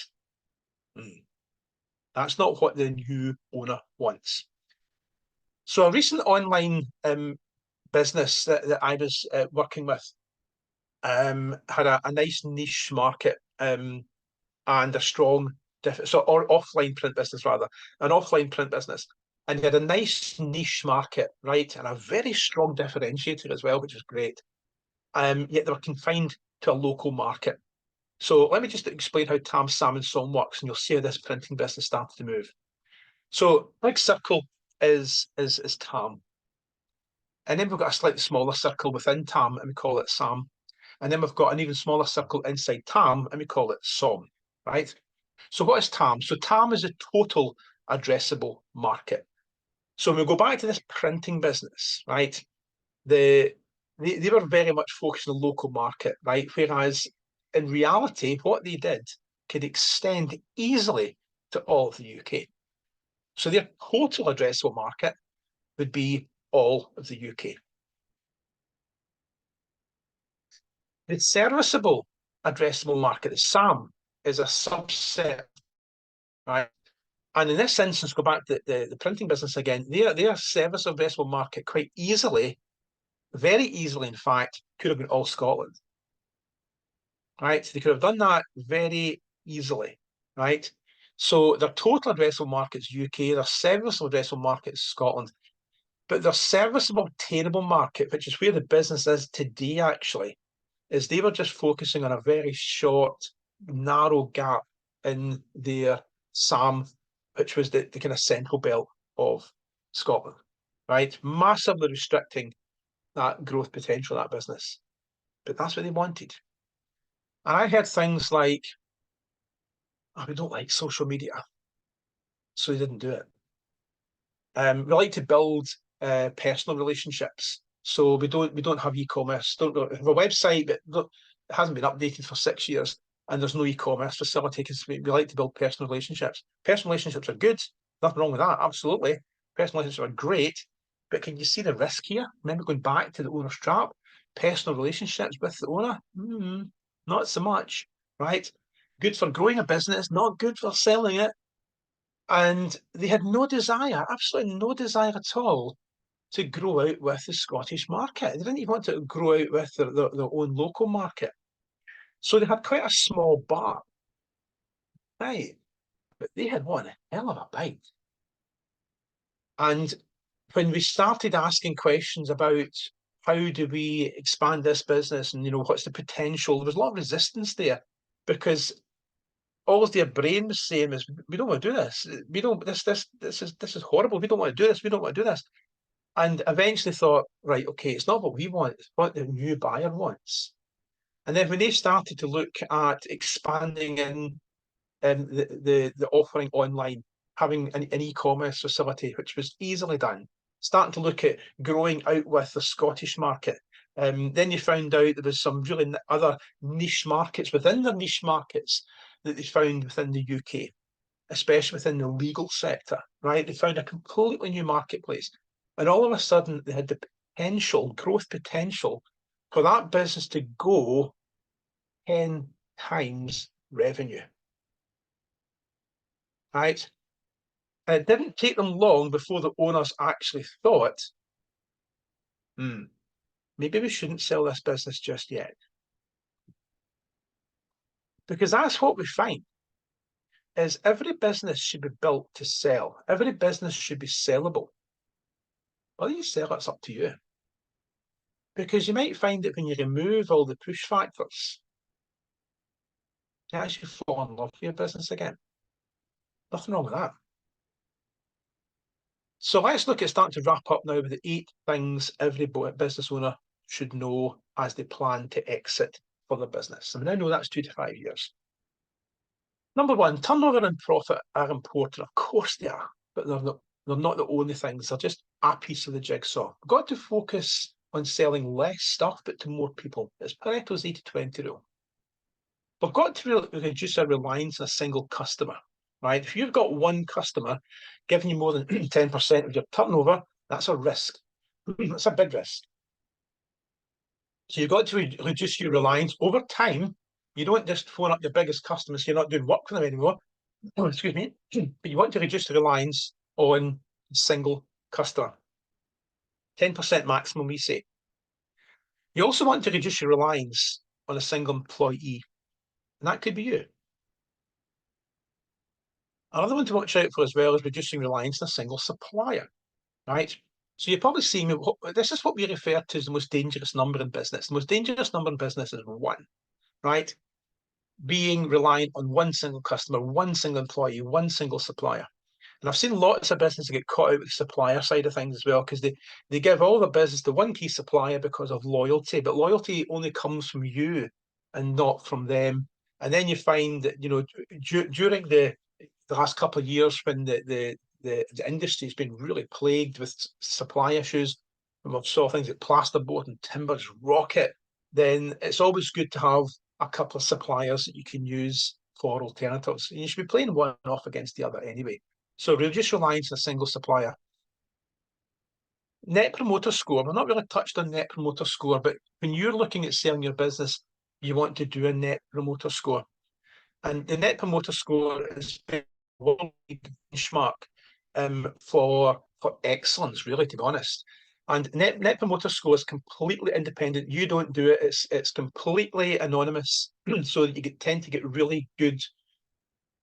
That's not what the new owner wants. So a recent online business that I was working with had a nice niche market and a strong or offline print business rather, an offline print business. And he had a nice niche market, right? And a very strong differentiator as well, which was great. Yet they were confined to a local market. So let me just explain how Tam, Sam, and Som works, and you'll see how this printing business started to move. So big circle is Tam. And then we've got a slightly smaller circle within Tam, and we call it Sam. And then we've got an even smaller circle inside Tam, and we call it Som, right? So what is TAM? So TAM is a total addressable market. So when we go back to this printing business, right? They were very much focused on the local market, right? Whereas in reality, what they did could extend easily to all of the UK. So their total addressable market would be all of the UK. The serviceable addressable market, the SAM, is a subset, right? And in this instance, go back to the printing business again, their service addressable market quite easily, very easily, in fact, could have been all Scotland. Right? They could have done that very easily, right? So their total addressable market is UK, their serviceable addressable market is Scotland. But their serviceable obtainable market, which is where the business is today, actually, is they were just focusing on a very short, narrow gap in their SAM, which was the kind of central belt of Scotland, right? Massively restricting that growth potential of that business. But that's what they wanted. And I heard things like, oh, we don't like social media, so they didn't do it. We like to build personal relationships, so we don't have e-commerce. Don't have a website, but it hasn't been updated for 6 years, and there's no e-commerce facility because we like to build personal relationships. Personal relationships are good. Nothing wrong with that. Absolutely, personal relationships are great. But can you see the risk here? Remember going back to the owner's trap? Personal relationships with the owner? Not so much, right? Good for growing a business, not good for selling it. And they had no desire, absolutely no desire at all, to grow out with the Scottish market. They didn't even want to grow out with their own local market. So they had quite a small bar, right? But they had one hell of a bite. And when we started asking questions about how do we expand this business and what's the potential, there was a lot of resistance there because all their brain was saying is, we don't want to do this. We don't this is horrible. We don't want to do this. We don't want to do this. And eventually thought, right, okay, it's not what we want, it's what the new buyer wants. And then when they started to look at expanding in the offering online, having an e-commerce facility, which was easily done, starting to look at growing out with the Scottish market. Then you found out there was some really other niche markets within the niche markets that they found within the UK, especially within the legal sector, right? They found a completely new marketplace. And all of a sudden, they had the potential, growth potential, for that business to go 10 times revenue, right? And it didn't take them long before the owners actually thought, maybe we shouldn't sell this business just yet. Because that's what we find, is every business should be built to sell. Every business should be sellable. Whether you sell it's up to you. Because you might find that when you remove all the push factors, you actually fall in love with your business again. Nothing wrong with that. So let's look at starting to wrap up now with the 8 things every business owner should know as they plan to exit for their business. I mean, I know that's 2 to 5 years. Number one, turnover and profit are important. Of course they are, but they're not the only things. They're just a piece of the jigsaw. We've got to focus on selling less stuff, but to more people. It's Pareto's 80-20 rule. We've got to reduce our reliance on a single customer, right? If you've got one customer giving you more than 10% of your turnover, that's a risk. That's a big risk. So you've got to reduce your reliance over time. You don't just phone up your biggest customers, so you're not doing work for them anymore. Oh, excuse me. But you want to reduce the reliance on a single customer. 10% maximum, we say. You also want to reduce your reliance on a single employee, and that could be you. Another one to watch out for as well is reducing reliance on a single supplier, right? So you're probably seeing, this is what we refer to as the most dangerous number in business. The most dangerous number in business is 1, right? Being reliant on one single customer, one single employee, one single supplier. And I've seen lots of businesses get caught out with the supplier side of things as well, because they give all the business to one key supplier because of loyalty, but loyalty only comes from you and not from them. And then you find that, during the last couple of years when the industry has been really plagued with supply issues, and we've saw things like plasterboard and timbers rocket, then it's always good to have a couple of suppliers that you can use for alternatives. And you should be playing one off against the other anyway. So reduce reliance on a single supplier. Net Promoter Score. We've not really touched on Net Promoter Score, but when you're looking at selling your business, you want to do a Net Promoter Score. And the Net Promoter Score is a world benchmark for excellence, really, to be honest. And Net Promoter Score is completely independent. You don't do it. It's completely anonymous, so that you tend to get really good,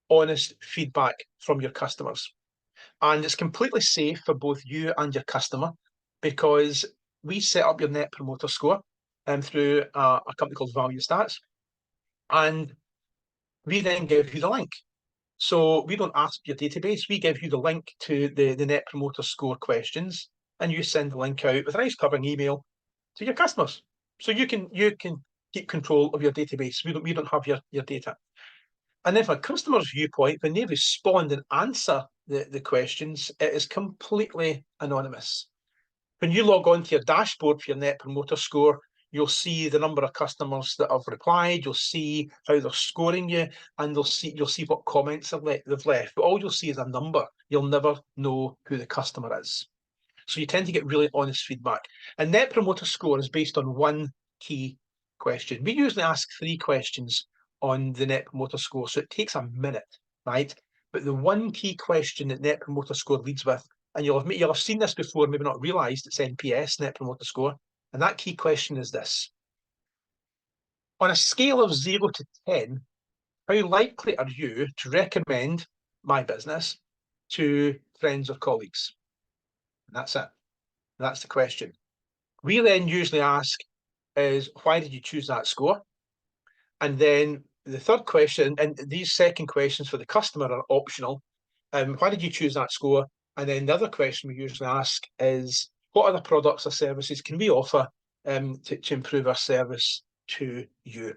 honest feedback from your customers. And it's completely safe for both you and your customer, because we set up your Net Promoter Score through a company called Value Stats, and we then give you the link. So we don't ask your database, we give you the link to the Net Promoter Score questions, and you send the link out with a nice covering email to your customers. So you can keep control of your database. We don't have your data. And then from a customer's viewpoint, when they respond and answer the questions, it is completely anonymous. When you log on to your dashboard for your Net Promoter Score, you'll see the number of customers that have replied, you'll see how they're scoring you, and you'll see what comments they've left. But all you'll see is a number. You'll never know who the customer is. So you tend to get really honest feedback. And Net Promoter Score is based on one key question. We usually ask 3 questions on the Net Promoter Score, so it takes a minute, right? But the one key question that Net Promoter Score leads with, and you'll have seen this before, maybe not realised, it's NPS, Net Promoter Score, and that key question is this. On a scale of 0 to 10, how likely are you to recommend my business to friends or colleagues? And that's it. That's the question. We then usually ask is, why did you choose that score? And then the third question, and these second questions for the customer are optional. Why did you choose that score? And then the other question we usually ask is, what other products or services can we offer to improve our service to you?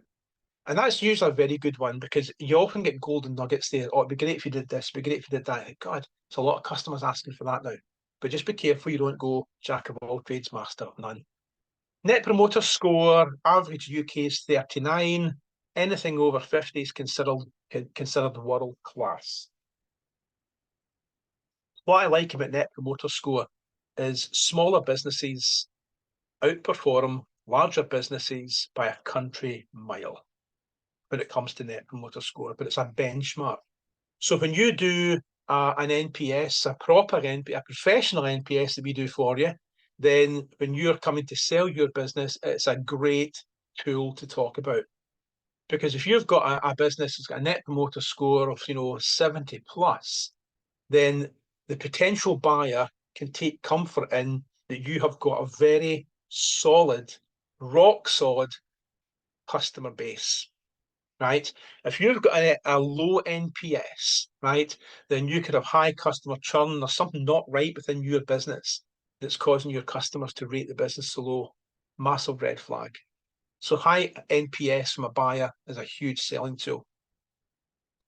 And that's usually a very good one, because you often get golden nuggets there. Oh, it'd be great if you did this, it'd be great if you did that. God, it's a lot of customers asking for that now. But just be careful you don't go jack of all trades, master of none. Net Promoter Score, average UK is 39. Anything over 50 is considered world class. What I like about Net Promoter Score is smaller businesses outperform larger businesses by a country mile when it comes to Net Promoter Score, but it's a benchmark. So when you do an NPS, a proper NPS, a professional NPS that we do for you, then when you're coming to sell your business, it's a great tool to talk about. Because if you've got a business that's got a Net Promoter Score of 70 plus, then the potential buyer can take comfort in that you have got a very solid, rock solid customer base. right? If you've got a low NPS, right, then you could have high customer churn. There's something not right within your business that's causing your customers to rate the business so low. Massive red flag. So high NPS from a buyer is a huge selling tool.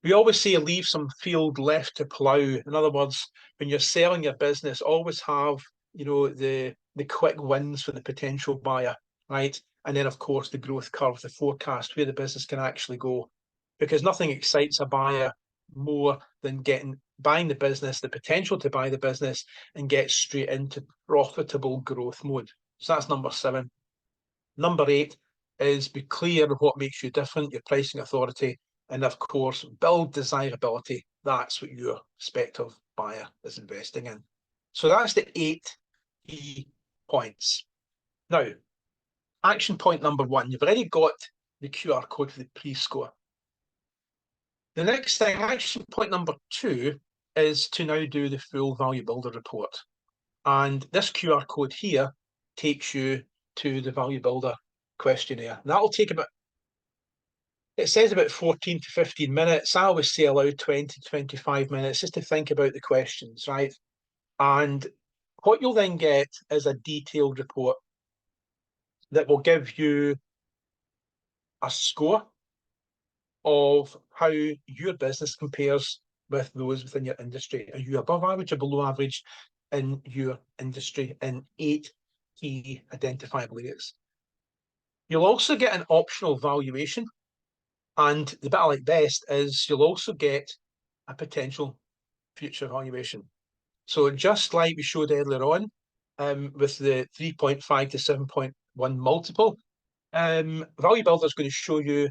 We always say leave some field left to plough. In other words, when you're selling your business, always have, the quick wins for the potential buyer, right? And then of course the growth curve, the forecast, where the business can actually go. Because nothing excites a buyer more than buying the business, the potential to buy the business and get straight into profitable growth mode. So that's number 7. Number 8 is be clear of what makes you different, your pricing authority, and of course, build desirability. That's what your prospective buyer is investing in. So that's the 8 key points. Now, action point number 1, you've already got the QR code for the pre-score. The next thing, action point number 2, is to now do the full Value Builder report. And this QR code here takes you to the Value Builder questionnaire. That'll take it says about 14 to 15 minutes. I always say allow 20 to 25 minutes just to think about the questions, right? And what you'll then get is a detailed report that will give you a score of how your business compares with those within your industry. Are you above average or below average in your industry in 8 key identifiable areas? You'll also get an optional valuation. And the bit I like best is you'll also get a potential future valuation. So just like we showed earlier on, with the 3.5 to 7.1 multiple, Value Builder is going to show you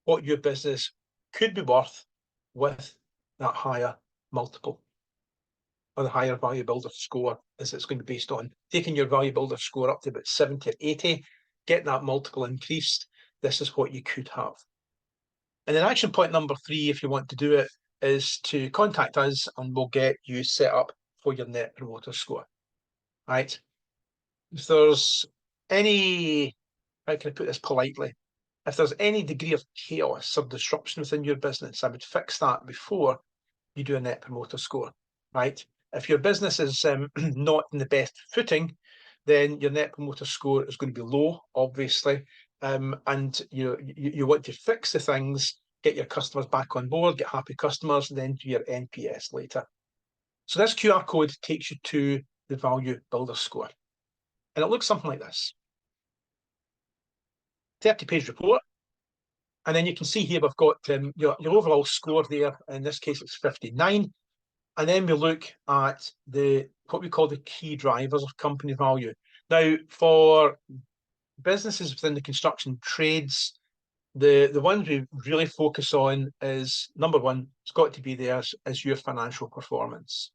what your business could be worth with that higher multiple, or the higher Value Builder score, as it's going to be based on. Taking your Value Builder score up to about 70 or 80, get that multiple increased, this is what you could have. And then action point number 3, if you want to do it, is to contact us and we'll get you set up for your Net Promoter Score, right? If there's any, how can I put this politely? If there's any degree of chaos or disruption within your business, I would fix that before you do a Net Promoter Score, right? If your business is not in the best footing, then your Net Promoter Score is going to be low, obviously. And you want to fix the things, get your customers back on board, get happy customers, and then do your NPS later. So this QR code takes you to the Value Builder score. And it looks something like this. 30-page report. And then you can see here we've got your overall score there. In this case, it's 59. And then we look at what we call the key drivers of company value. Now, for businesses within the construction trades, the ones we really focus on is, number 1, it's got to be there as your financial performance.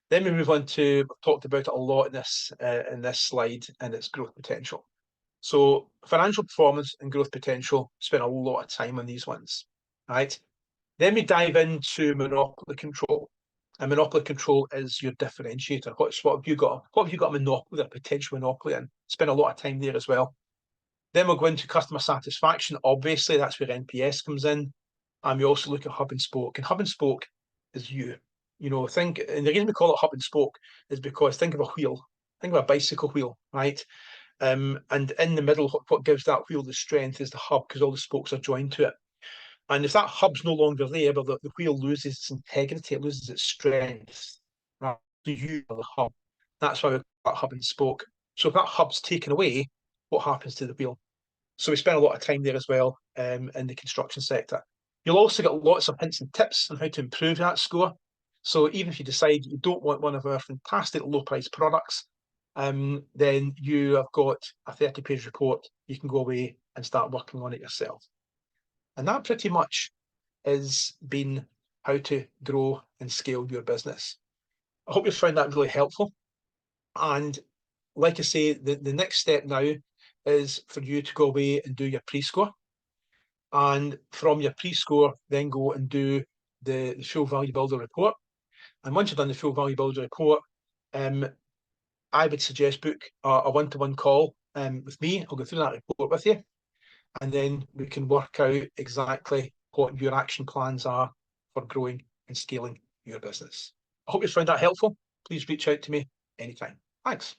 Then we move on to, we've talked about it a lot in this slide, and it's growth potential. So financial performance and growth potential, spend a lot of time on these ones, right? Then we dive into monopoly control. And monopoly control is your differentiator. What have you got? What have you got a monopoly or a potential monopoly in? Spend a lot of time there as well. Then we'll go into customer satisfaction. Obviously, that's where NPS comes in. And we also look at hub and spoke. And hub and spoke is you. And the reason we call it hub and spoke is because think of a wheel. Think of a bicycle wheel, right? And in the middle, what gives that wheel the strength is the hub, because all the spokes are joined to it. And if that hub's no longer there, but the wheel loses its integrity, it loses its strength. Right? So you are the hub. That's why we call it hub and spoke. So if that hub's taken away, what happens to the wheel? So we spend a lot of time there as well in the construction sector. You'll also get lots of hints and tips on how to improve that score. So even if you decide you don't want one of our fantastic low-price products, then you have got a 30-page report. You can go away and start working on it yourself. And that pretty much has been how to grow and scale your business. I hope you found that really helpful. And like I say, the next step now is for you to go away and do your pre-score. And from your pre-score, then go and do the full Value Builder report. And once you've done the full Value Builder report, I would suggest book a one-to-one call with me. I'll go through that report with you. and then we can work out exactly what your action plans are for growing and scaling your business. I hope you found that helpful. Please reach out to me anytime. Thanks.